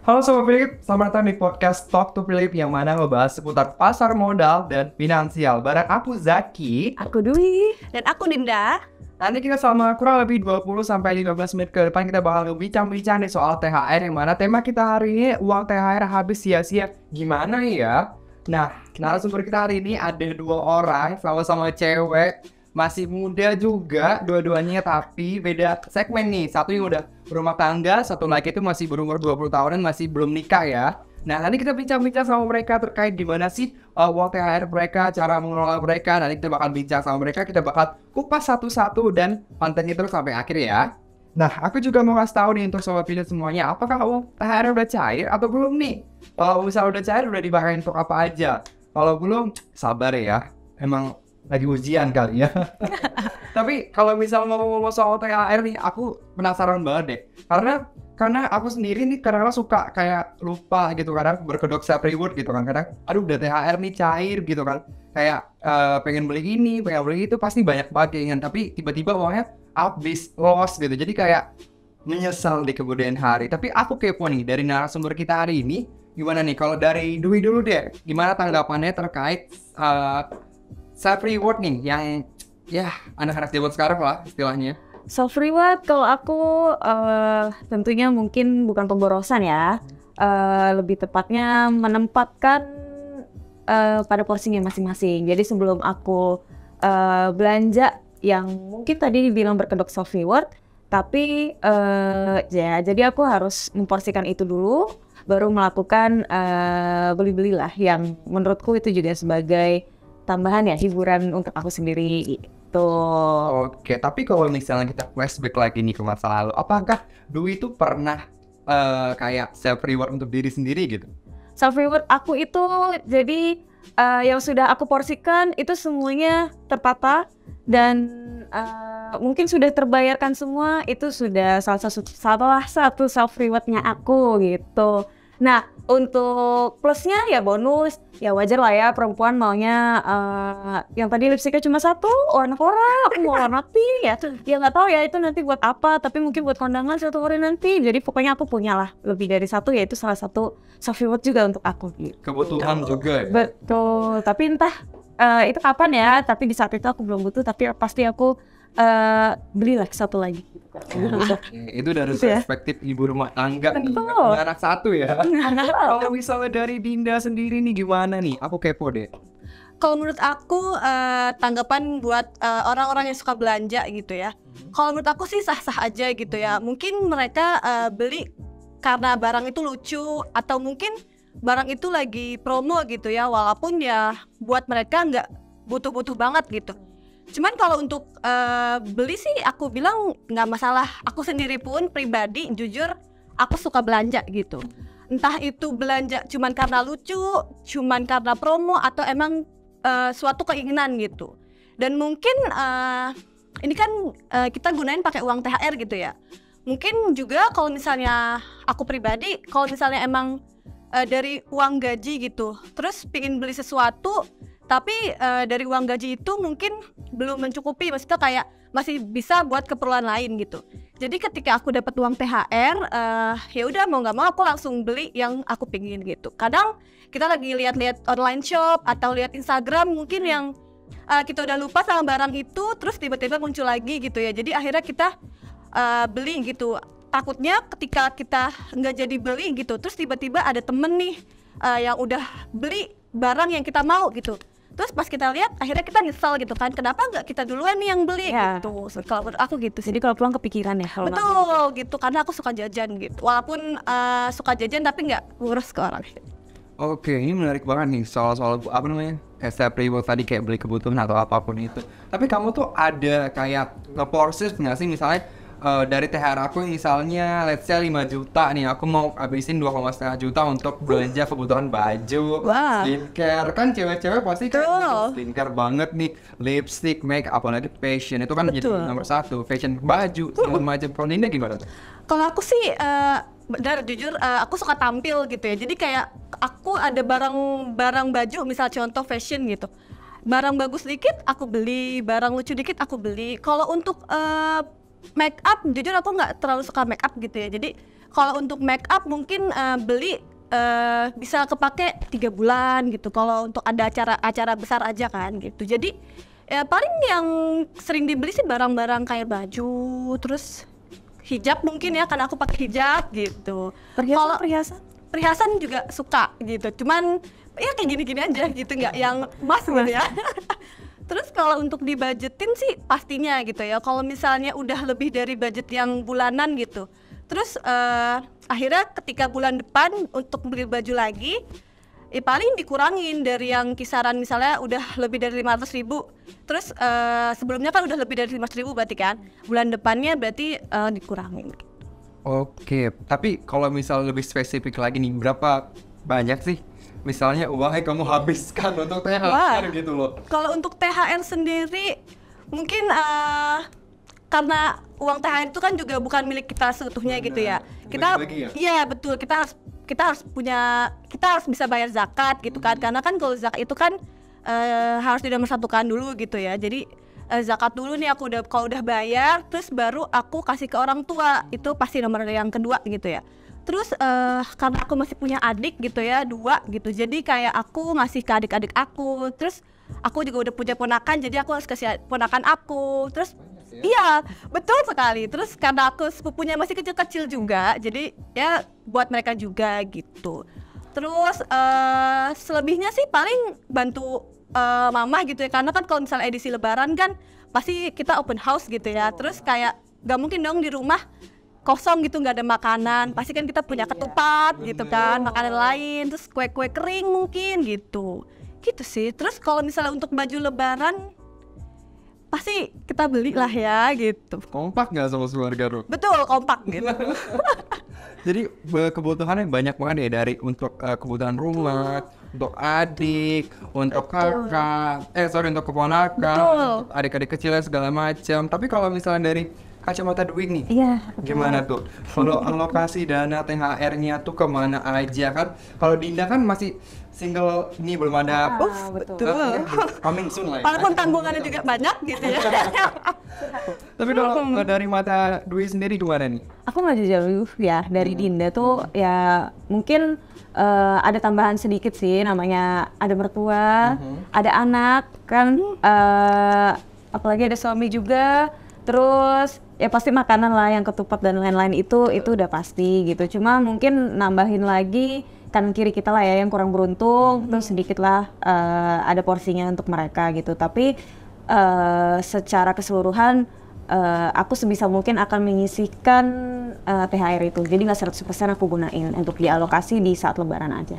Halo Sobat Philip, selamat datang di podcast Talk to Philip yang mana ngebahas seputar pasar modal dan finansial. Bareng aku Zaki. Aku Dwi. Dan aku Dinda. Nanti kita selama kurang lebih 20-15 menit ke depan kita bakal bincang-bincang nih soal THR, yang mana tema kita hari ini uang THR habis sia-sia. Gimana ya? Nah, narasumber kita hari ini ada dua orang, sama-sama cewek, masih muda juga dua-duanya, tapi beda segmen nih. Satu yang udah berumah tangga, satu lagi itu masih berumur 20 tahunan, masih belum nikah ya. Nah, nanti kita bincang-bincang sama mereka terkait gimana sih uang THR mereka, cara mengelola mereka. Nanti kita bakal bincang sama mereka, kita bakal kupas satu-satu dan pantengin terus sampai akhir ya. Nah, aku juga mau kasih tahu nih untuk Sobat Philip semuanya, apakah uang THR udah cair atau belum nih? Kalau misalnya udah cair, udah dipakai untuk apa aja? Kalau belum, sabar ya. Emang lagi ujian kali ya. Tapi kalau misalnya ngomong-ngomong soal THR nih, aku penasaran banget deh. Karena aku sendiri nih kadang-kadang suka kayak lupa gitu, kadang berkedok self reward gitu kan. Kadang aduh udah THR nih cair gitu kan. Kayak pengen beli ini, pengen beli itu, pasti banyak banget keinginan, tapi tiba-tiba uangnya habis, loss gitu. Jadi kayak menyesal di kemudian hari. Tapi aku kepo nih dari narasumber kita hari ini, gimana nih kalau dari Dwi dulu deh. Gimana tanggapannya terkait self reward nih yang ya anak-anak zaman sekarang lah istilahnya. Self reward kalau aku tentunya mungkin bukan pemborosan ya. Lebih tepatnya menempatkan pada porsinya masing-masing. Jadi sebelum aku belanja yang mungkin tadi dibilang berkedok self reward, tapi ya jadi aku harus memporsikan itu dulu, baru melakukan beli-belilah yang menurutku itu juga sebagai tambahan ya, hiburan untuk aku sendiri gitu. Oke, tapi kalau misalnya kita flashback lagi nih ke masa lalu, apakah Dwi itu pernah kayak self reward untuk diri sendiri gitu? Self reward aku itu jadi yang sudah aku porsikan itu semuanya tertata dan mungkin sudah terbayarkan semua, itu sudah salah satu self rewardnya aku gitu. Nah, untuk plusnya ya bonus, ya wajar lah ya, perempuan maunya yang tadi lipstiknya cuma satu, warna korak, aku mau warna pink ya. Ya nggak tahu ya itu nanti buat apa, tapi mungkin buat kondangan suatu hari nanti. Jadi pokoknya aku punya lah lebih dari satu, ya itu salah satu self reward juga untuk aku gitu. Kebutuhan juga ya? Betul, tapi entah itu kapan ya, tapi di saat itu aku belum butuh, tapi pasti aku belilah satu lagi. Itu dari perspektif ibu rumah tangga nih, punya anak satu ya. Kalau misalnya dari Dinda sendiri nih gimana nih? Aku kepo deh. Kalau menurut aku tanggapan buat orang-orang yang suka belanja gitu ya. Kalau menurut aku sih sah-sah aja gitu ya. Mungkin mereka beli karena barang itu lucu, atau mungkin barang itu lagi promo gitu ya. Walaupun ya buat mereka nggak butuh-butuh banget gitu. Cuman kalau untuk beli sih aku bilang nggak masalah. Aku sendiri pun pribadi jujur aku suka belanja gitu. Entah itu belanja cuman karena lucu, cuman karena promo, atau emang suatu keinginan gitu. Dan mungkin ini kan kita gunain pakai uang THR gitu ya. Mungkin juga kalau misalnya aku pribadi, kalau misalnya emang dari uang gaji gitu, terus pingin beli sesuatu, tapi dari uang gaji itu mungkin belum mencukupi, maksudnya kayak masih bisa buat keperluan lain gitu. Jadi ketika aku dapat uang THR, ya udah mau nggak mau aku langsung beli yang aku pingin gitu. Kadang kita lagi lihat-lihat online shop atau lihat Instagram mungkin yang kita udah lupa sama barang itu, terus tiba-tiba muncul lagi gitu ya. Jadi akhirnya kita beli gitu. Takutnya ketika kita nggak jadi beli gitu, terus tiba-tiba ada temen nih yang udah beli barang yang kita mau gitu. Terus pas kita lihat akhirnya kita nyesel gitu kan, kenapa nggak kita duluan nih yang beli ya, gitu. Kalau menurut aku gitu sih. Jadi kalau pulang kepikiran ya kalau betul gitu, karena aku suka jajan gitu. Walaupun suka jajan tapi nggak ngurus ke orang. Oke, ini menarik banget nih soal apa namanya? Self reward tadi, kayak beli kebutuhan atau apapun itu. Tapi kamu tuh ada kayak nge-forces nggak sih, misalnya dari THR aku misalnya let's say 5 juta nih, aku mau habisin 2,5 juta untuk belanja kebutuhan baju, skincare. Kan cewek-cewek pasti kan skincare banget nih, lipstick, make up, apalagi fashion itu kan jadi nomor satu, fashion, baju, segala macam. Kalau Dinda gimana? Kalau aku sih benar jujur aku suka tampil gitu ya. Jadi kayak aku ada barang baju, misal contoh fashion gitu, barang bagus dikit aku beli, barang lucu dikit aku beli. Kalau untuk make up, jujur aku nggak terlalu suka make up gitu ya. Jadi Kalau untuk make up mungkin beli bisa kepake 3 bulan gitu. Kalau untuk ada acara besar aja kan gitu. Jadi ya paling yang sering dibeli sih barang-barang kayak baju, terus hijab mungkin ya, karena aku pakai hijab gitu. Kalau perhiasan juga suka gitu. Cuman ya kayak gini-gini aja gitu, nggak yang emas gitu ya. Terus kalau untuk dibudgetin sih pastinya gitu ya. Kalau misalnya udah lebih dari budget yang bulanan gitu. Terus akhirnya ketika bulan depan untuk beli baju lagi, paling dikurangin dari yang kisaran misalnya udah lebih dari 500.000. Terus sebelumnya kan udah lebih dari 500.000 berarti kan. Bulan depannya berarti dikurangin. Oke, tapi kalau misal lebih spesifik lagi nih, berapa banyak sih misalnya uang yang kamu habiskan untuk THR gitu loh? Kalau untuk THR sendiri mungkin karena uang THR itu kan juga bukan milik kita seutuhnya gitu ya. Kita iya betul, kita harus bisa bayar zakat gitu kan. Karena kan kalau zakat itu kan harus dinomor-satukan dulu gitu ya. Jadi zakat dulu nih kalau udah bayar, terus baru aku kasih ke orang tua. Itu pasti nomor yang kedua gitu ya. Terus karena aku masih punya adik gitu ya, 2 gitu. Jadi kayak aku ngasih ke adik-adik aku. Terus aku juga udah punya ponakan, jadi aku harus kasih ponakan aku. Terus iya, betul sekali. Terus karena aku sepupunya masih kecil-kecil juga, jadi ya buat mereka juga gitu. Terus selebihnya sih paling bantu mama gitu ya, karena kan kalau misalnya edisi lebaran kan pasti kita open house gitu ya. Terus kayak gak mungkin dong di rumah kosong gitu, nggak ada makanan. Pasti kan kita punya ketupat gitu kan, makanan lain, terus kue-kue kering mungkin gitu sih. Terus kalau misalnya untuk baju lebaran pasti kita beli lah ya gitu. Kompak nggak sama keluarga lo? Betul, kompak gitu. Jadi kebutuhannya banyak banget ya, dari untuk kebutuhan rumah, untuk adik, untuk kakak, untuk keponakan, untuk adik-adik kecilnya segala macam. Tapi kalau misalnya dari kacamata Dwi nih, gimana tuh? Kalau alokasi dana THR-nya tuh kemana aja kan? Kalau Dinda kan masih single, ini belum ada. Betul. Coming soon lah ya. Walaupun tanggungannya juga banyak gitu ya. Tapi kalau dari mata Dwi sendiri gimana nih? Aku nggak jauh ya dari Dinda tuh ya, mungkin ada tambahan sedikit sih, namanya ada mertua, ada anak kan, apalagi ada suami juga. Terus ya pasti makanan lah, yang ketupat dan lain-lain itu udah pasti gitu. Cuma mungkin nambahin lagi kanan kiri kita lah ya yang kurang beruntung, terus sedikit lah ada porsinya untuk mereka gitu. Tapi secara keseluruhan aku sebisa mungkin akan menyisihkan THR itu. Jadi nggak 100% aku gunain untuk dialokasi di saat lebaran aja.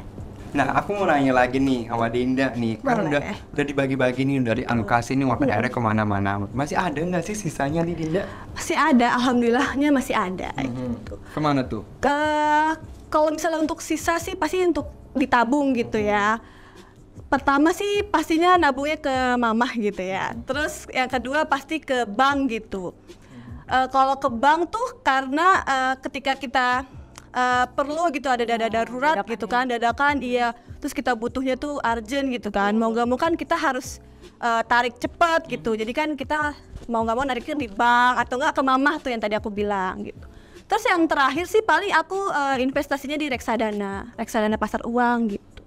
Nah, aku mau nanya lagi nih sama Dinda nih, kan udah dibagi-bagi nih dari alokasi nih uang THR kemana-mana. Masih ada nggak sih sisanya nih Dinda? Masih ada, alhamdulillahnya masih ada. Gitu. Kemana tuh? Kalau misalnya untuk sisa sih pasti untuk ditabung gitu ya. Pertama sih pastinya nabungnya ke mamah gitu ya. Terus yang kedua pasti ke bank gitu. Kalau ke bank tuh karena ketika kita perlu gitu, ada dana darurat gitu kan, dadakan iya, terus kita butuhnya tuh urgent gitu kan, mau gak mau kan kita harus tarik cepat gitu. Jadi kan kita mau gak mau nariknya di bank atau enggak ke mamah tuh yang tadi aku bilang gitu. Terus yang terakhir sih paling aku investasinya di reksadana pasar uang gitu.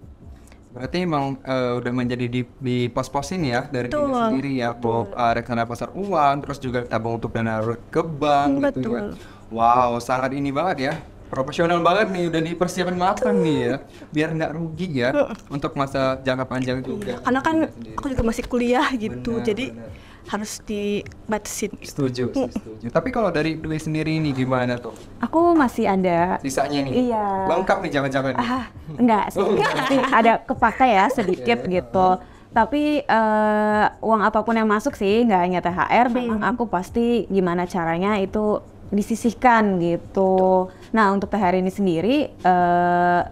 Berarti emang udah menjadi di pos-posin ya dari diri sendiri ya, reksadana pasar uang, terus juga tabung untuk dana ke bank gitu ya. Wow, sangat ini banget ya, profesional banget nih, udah dipersiapkan matang nih ya, biar nggak rugi ya untuk masa jangka panjang juga. Karena kan aku juga masih kuliah gitu, jadi harus dibatasin. Setuju. Tapi kalau dari Dwi sendiri nih gimana tuh? Aku masih ada Sisanya nih? Iya. Lengkap nih jangan-jangan? Enggak sih, masih ada kepakai ya sedikit gitu. Tapi uang apapun yang masuk sih, nggak hanya THR, memang aku pasti gimana caranya itu disisihkan gitu. Nah untuk THR ini sendiri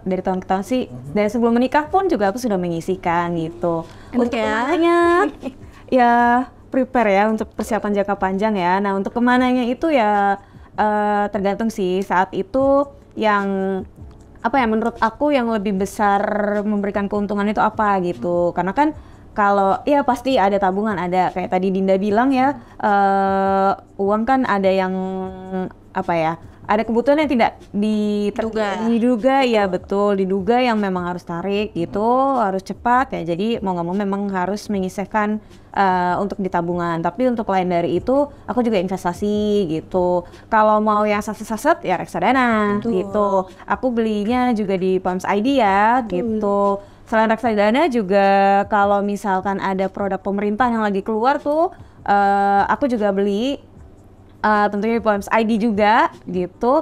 dari tahun ke tahun sih, dari sebelum menikah pun juga aku sudah menyisihkan gitu. Untuk kemananya ya prepare ya untuk persiapan jangka panjang ya. Nah untuk kemananya itu ya tergantung sih saat itu yang apa ya, menurut aku yang lebih besar memberikan keuntungan itu apa gitu. Karena kan kalau ya pasti ada tabungan, ada kayak tadi Dinda bilang ya, uang kan ada yang apa ya, ada kebutuhan yang tidak diduga, ya betul, diduga yang memang harus tarik gitu, harus cepat ya. Jadi mau nggak mau memang harus menyisihkan untuk di tabungan. Tapi untuk lain dari itu, aku juga investasi gitu. Kalau mau yang saset-saset ya reksadana gitu. Aku belinya juga di Poems ID ya gitu. Selain reksadana juga kalau misalkan ada produk pemerintah yang lagi keluar tuh, aku juga beli. Tentunya di Poems ID juga gitu.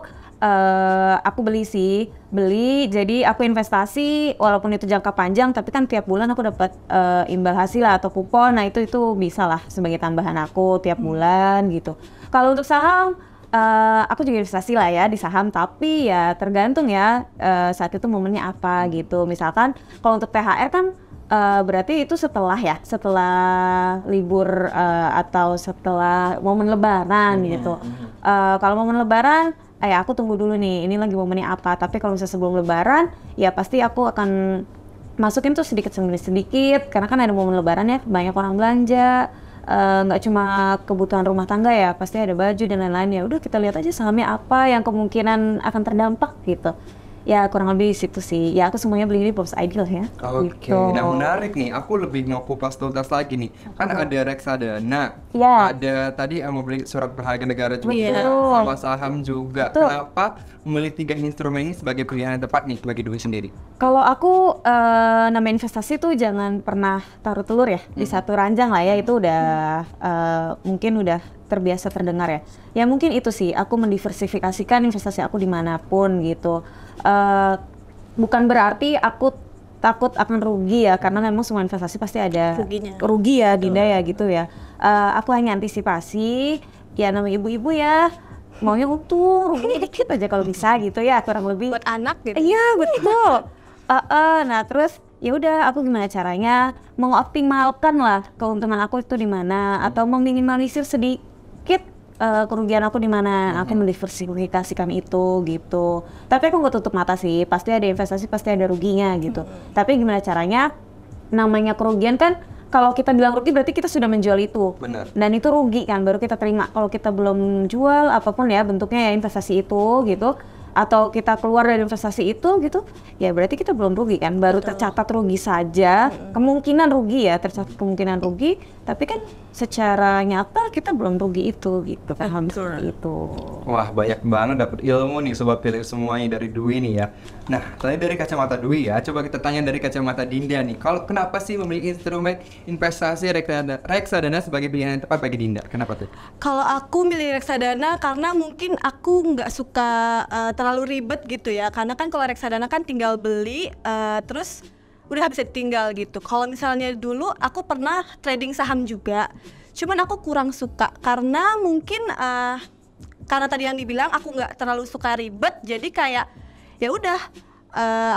Aku beli, jadi aku investasi walaupun itu jangka panjang, tapi kan tiap bulan aku dapat imbal hasil lah atau kupon. Nah itu bisa lah sebagai tambahan aku tiap bulan gitu. Kalau untuk saham, aku juga investasi lah ya di saham, tapi ya tergantung ya saat itu momennya apa gitu. Misalkan kalau untuk THR kan berarti itu setelah libur atau setelah momen lebaran gitu. Kalau momen lebaran, aku tunggu dulu nih, ini lagi momennya apa. Tapi kalau misalnya sebelum lebaran, ya pasti aku akan masukin tuh sedikit karena kan ada momen lebaran ya, banyak orang belanja. Nggak cuma kebutuhan rumah tangga ya, pasti ada baju dan lain-lain. Ya udah kita lihat aja sahamnya apa yang kemungkinan akan terdampak gitu. Ya kurang lebih situ sih. Ya aku semuanya beli di Poems ID lah ya. Oke, nah menarik nih. Aku lebih mau kupas tuntas lagi nih. Kan ada reksadana, Ya. ada tadi mau beli surat berharga negara juga, Betul. sama saham juga. Betul. Kenapa memilih 3 instrumen ini sebagai pilihan yang tepat nih bagi Dwi sendiri? Kalau aku namanya investasi tuh jangan pernah taruh telur ya di satu ranjang lah ya. Itu udah mungkin udah terbiasa terdengar ya. Ya mungkin itu sih, aku mendiversifikasikan investasi aku dimanapun gitu. Bukan berarti aku takut akan rugi ya, karena memang semua investasi pasti ada rugi ya Dinda ya gitu ya. Aku hanya antisipasi, ya namanya ibu-ibu ya, maunya untung, ruginya dikit aja kalau bisa gitu ya, kurang lebih. Buat anak gitu. Iya betul. Nah terus ya udah aku gimana caranya mengoptimalkan lah keuntungan aku itu di mana, atau meminimalisir sedikit kerugian aku di mana. Aku mendiversifikasikan itu gitu. Tapi aku nggak tutup mata sih, pasti ada investasi, pasti ada ruginya gitu. Tapi gimana caranya, namanya kerugian kan, kalau kita bilang rugi berarti kita sudah menjual itu. Benar. Dan itu rugi kan, baru kita terima. Kalau kita belum jual apapun ya bentuknya ya investasi itu gitu, atau kita keluar dari investasi itu gitu, ya berarti kita belum rugi kan, baru tercatat rugi saja, kemungkinan rugi ya, tercatat kemungkinan rugi, tapi kan secara nyata kita belum rugi itu gitu, paham seperti itu. Wah, banyak banget dapat ilmu nih sobat pilih semuanya dari Dwi nih ya. Nah, tadi dari kacamata Dwi ya, coba kita tanya dari kacamata Dinda nih. Kalau kenapa sih memilih instrumen investasi reksadana sebagai pilihan yang tepat bagi Dinda? Kenapa tuh? Kalau aku milih reksadana karena mungkin aku nggak suka terlalu ribet gitu ya. Karena kan kalau reksadana kan tinggal beli terus udah bisa tinggal gitu. Kalau misalnya dulu aku pernah trading saham juga, cuman aku kurang suka karena mungkin karena tadi yang dibilang aku nggak terlalu suka ribet, jadi kayak ya udah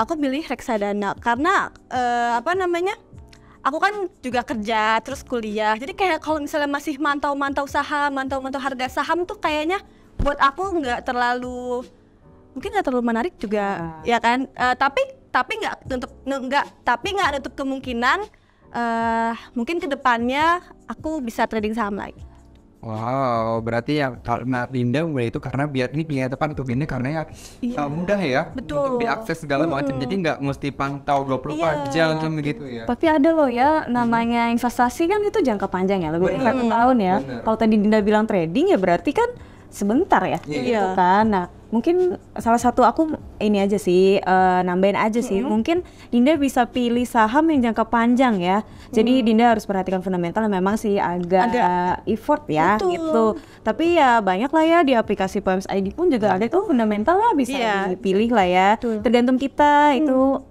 aku milih reksadana karena aku kan juga kerja terus kuliah, jadi kayak kalau misalnya masih mantau saham, mantau harga saham tuh kayaknya buat aku nggak terlalu menarik juga ya kan. Tapi nggak nutup kemungkinan mungkin kedepannya aku bisa trading saham lagi. Wow, berarti ya karena Dinda mulai itu karena biar ini pilihan tepat untuk Dinda karena ya mudah ya Betul. untuk diakses segala macam, jadi nggak mesti pantau 24 jam begitu ya. Tapi ada loh ya, namanya investasi kan itu jangka panjang ya, lebih dari 1 tahun ya. Kalau tadi Dinda bilang trading ya berarti kan sebentar ya, gitu kan. Nah mungkin salah satu aku ini aja sih, nambahin aja sih, mungkin Dinda bisa pilih saham yang jangka panjang ya. Jadi Dinda harus perhatikan fundamental, memang sih agak effort ya. Betul. Gitu. Tapi ya banyak lah ya di aplikasi Poems ID pun juga ada tuh fundamental lah, bisa dipilih lah ya. Tergantung kita itu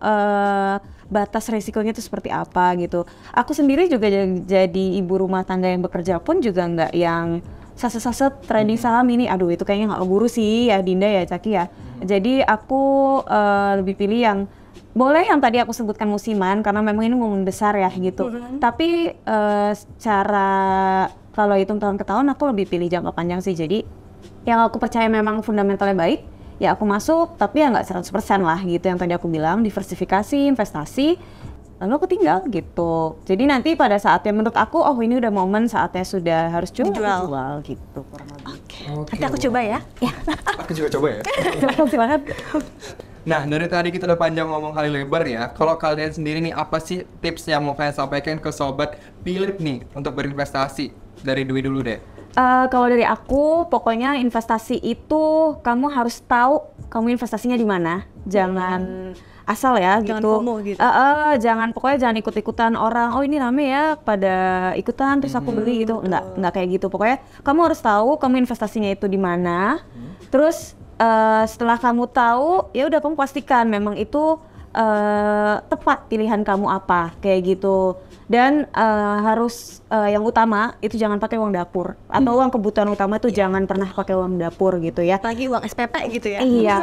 batas resikonya itu seperti apa gitu. Aku sendiri juga jadi ibu rumah tangga yang bekerja pun juga nggak yang saset-saset trading saham ini, aduh itu kayaknya nggak guru sih ya Dinda ya Caki ya. Jadi aku lebih pilih yang boleh yang tadi aku sebutkan musiman karena memang ini momen besar ya gitu. Tapi secara kalau hitung tahun ke tahun aku lebih pilih jangka panjang sih. Jadi yang aku percaya memang fundamentalnya baik, ya aku masuk, tapi ya nggak 100% lah gitu yang tadi aku bilang, diversifikasi, investasi, lalu aku tinggal gitu. Jadi nanti pada saatnya menurut aku, oh ini udah momen saatnya sudah harus jual gitu kurang lebih. Nanti aku coba ya. Aku juga coba ya. Silakan. Nah, dari tadi kita udah panjang ngomong kali lebar ya. Kalau kalian sendiri nih, apa sih tips yang mau kalian sampaikan ke sobat Philip nih untuk berinvestasi? Dari Dwi dulu deh. Kalau dari aku, pokoknya investasi itu kamu harus tahu kamu investasinya di mana. Jangan asal ya Jangan gitu. FOMO gitu. Jangan ikut-ikutan orang. Oh ini rame ya, pada ikutan terus aku beli gitu. Enggak kayak gitu. Pokoknya kamu harus tahu kamu investasinya itu di mana. Terus setelah kamu tahu, ya udah kamu pastikan memang itu tepat pilihan kamu apa kayak gitu. Dan harus yang utama itu jangan pakai uang dapur atau uang kebutuhan utama itu jangan pernah pakai uang dapur gitu ya. Apalagi uang SPP gitu ya. Iya,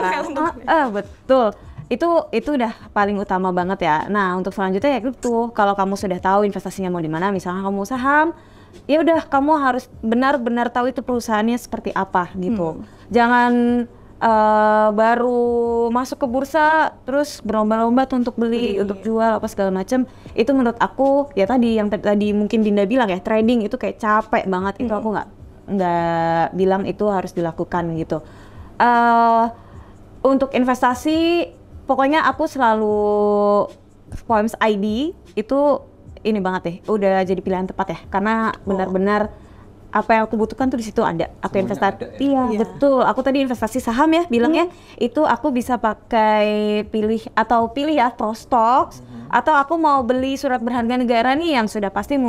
betul. Itu udah paling utama banget ya. Nah, untuk selanjutnya ya gitu. Kalau kamu sudah tahu investasinya mau di mana, misalnya kamu saham, ya udah kamu harus benar-benar tahu itu perusahaannya seperti apa gitu. Jangan baru masuk ke bursa terus berlomba-lomba tuh untuk beli, untuk jual apa segala macam. Itu menurut aku ya tadi yang tadi mungkin Dinda bilang ya, trading itu kayak capek banget. Itu aku nggak bilang itu harus dilakukan gitu. Untuk investasi pokoknya aku selalu Poems ID itu ini banget deh, udah jadi pilihan tepat ya, karena benar-benar apa yang aku butuhkan tuh di situ ada. Aku investasi, iya betul. Aku tadi investasi saham ya, bilangnya itu aku bisa pakai pilih ya Prostox, atau aku mau beli surat berharga negara nih yang sudah pasti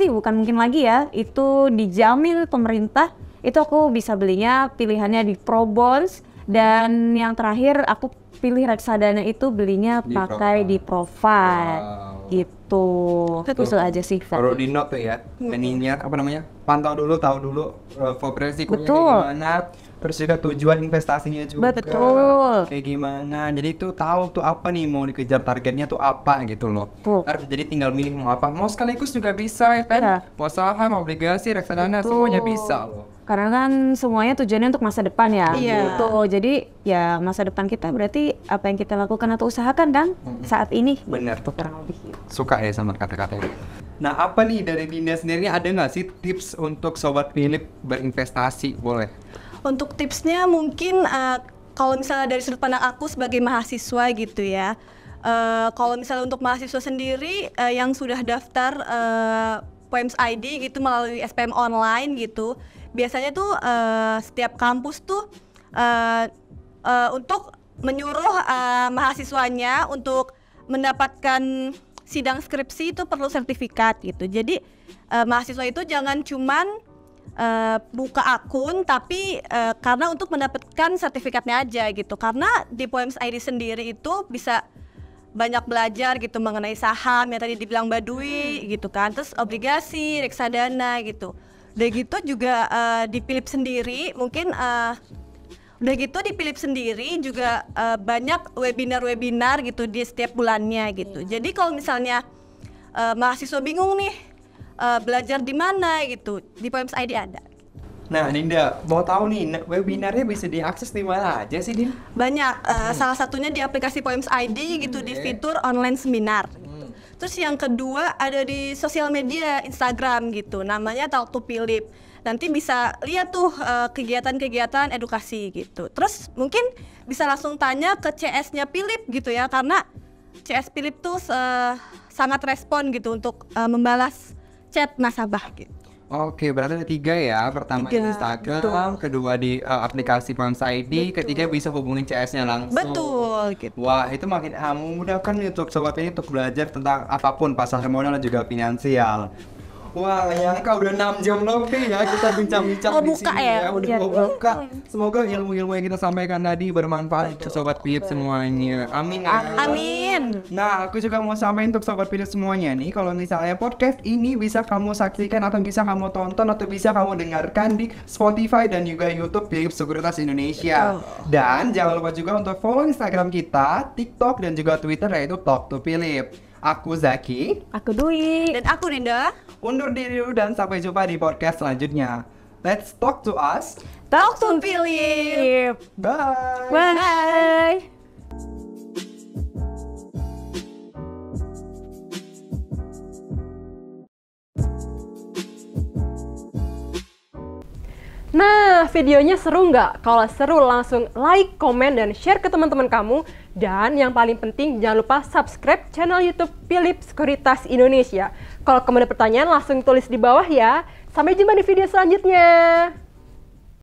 bukan mungkin lagi ya, itu dijamin pemerintah. Itu aku bisa belinya pilihannya di Probonds, dan yang terakhir aku pilih reksadana itu belinya pakai di Profile. Gitu. Itu aja sih. Kalau di note tuh ya, ininya apa namanya? Pantau dulu, tahu dulu resikonya kayak gimana. Terus juga tujuan investasinya juga. Betul. Kayak gimana. Jadi tuh tahu tuh apa nih mau dikejar, targetnya tuh apa gitu loh. Jadi tinggal milih mau apa. Mau sekaligus juga bisa ya kan? Mau saham, obligasi, reksadana semuanya bisa loh. Karena kan semuanya tujuannya untuk masa depan ya. Iya. Gitu. Jadi ya masa depan kita berarti apa yang kita lakukan atau usahakan kan saat ini. Bener. Kurang lebih. Suka ya sama kata-kata ini. Nah, apa nih dari Dinda sendiri, ada nggak sih tips untuk Sobat Philip berinvestasi? Boleh. Untuk tipsnya mungkin kalau misalnya dari sudut pandang aku sebagai mahasiswa gitu ya, kalau misalnya untuk mahasiswa sendiri yang sudah daftar Poems ID gitu melalui SPM online gitu, biasanya tuh setiap kampus tuh untuk menyuruh mahasiswanya untuk mendapatkan sidang skripsi itu perlu sertifikat gitu. Jadi mahasiswa itu jangan cuman buka akun, tapi karena untuk mendapatkan sertifikatnya aja gitu. Karena di Poems ID sendiri itu bisa banyak belajar gitu mengenai saham yang tadi dibilang Badui gitu kan, terus obligasi, reksadana gitu. Udah gitu juga di Philip sendiri mungkin juga banyak webinar-webinar gitu di setiap bulannya gitu. Jadi kalau misalnya mahasiswa bingung nih belajar di mana gitu, di Poems ID ada. Nah, Dinda, mau tahu nih webinarnya bisa diakses di mana aja sih, Din? Banyak, salah satunya di aplikasi Poems ID gitu, di fitur online seminar. Terus yang kedua ada di sosial media Instagram gitu, namanya Talk to Philip. Nanti bisa lihat tuh kegiatan-kegiatan edukasi gitu. Terus mungkin bisa langsung tanya ke CS-nya Philip gitu ya, karena CS Philip tuh sangat respon gitu untuk membalas chat nasabah gitu. Oke, berarti ada 3 ya. Pertama di Instagram, kedua di aplikasi Poems ID, ketiga bisa hubungin CS-nya langsung. Betul gitu. Wah, itu makin memudahkan nih untuk sobat ini untuk belajar tentang apapun pasar modal dan juga finansial. Wah, nyangka udah 6 jam lebih ya kita bincang-bincang di sini ya. Udah buka. Semoga ilmu-ilmu yang kita sampaikan tadi bermanfaat untuk sobat Philip semuanya. Amin. Amin. Nah, aku juga mau sampaikan untuk sobat Philip semuanya nih, kalau misalnya podcast ini bisa kamu saksikan atau bisa kamu tonton atau bisa kamu dengarkan di Spotify dan juga YouTube Philip Sekuritas Indonesia. Dan jangan lupa juga untuk follow Instagram kita, TikTok dan juga Twitter yaitu Talk to Philip. Aku Zaki, aku Dwi, dan aku Dinda. Undur diri dulu dan sampai jumpa di podcast selanjutnya. Let's talk to us. Talk to Philip. Bye. Bye. Nah, videonya seru nggak? Kalau seru langsung like, komen, dan share ke teman-teman kamu. Dan yang paling penting jangan lupa subscribe channel YouTube Philip Sekuritas Indonesia. Kalau kamu ada pertanyaan langsung tulis di bawah ya. Sampai jumpa di video selanjutnya.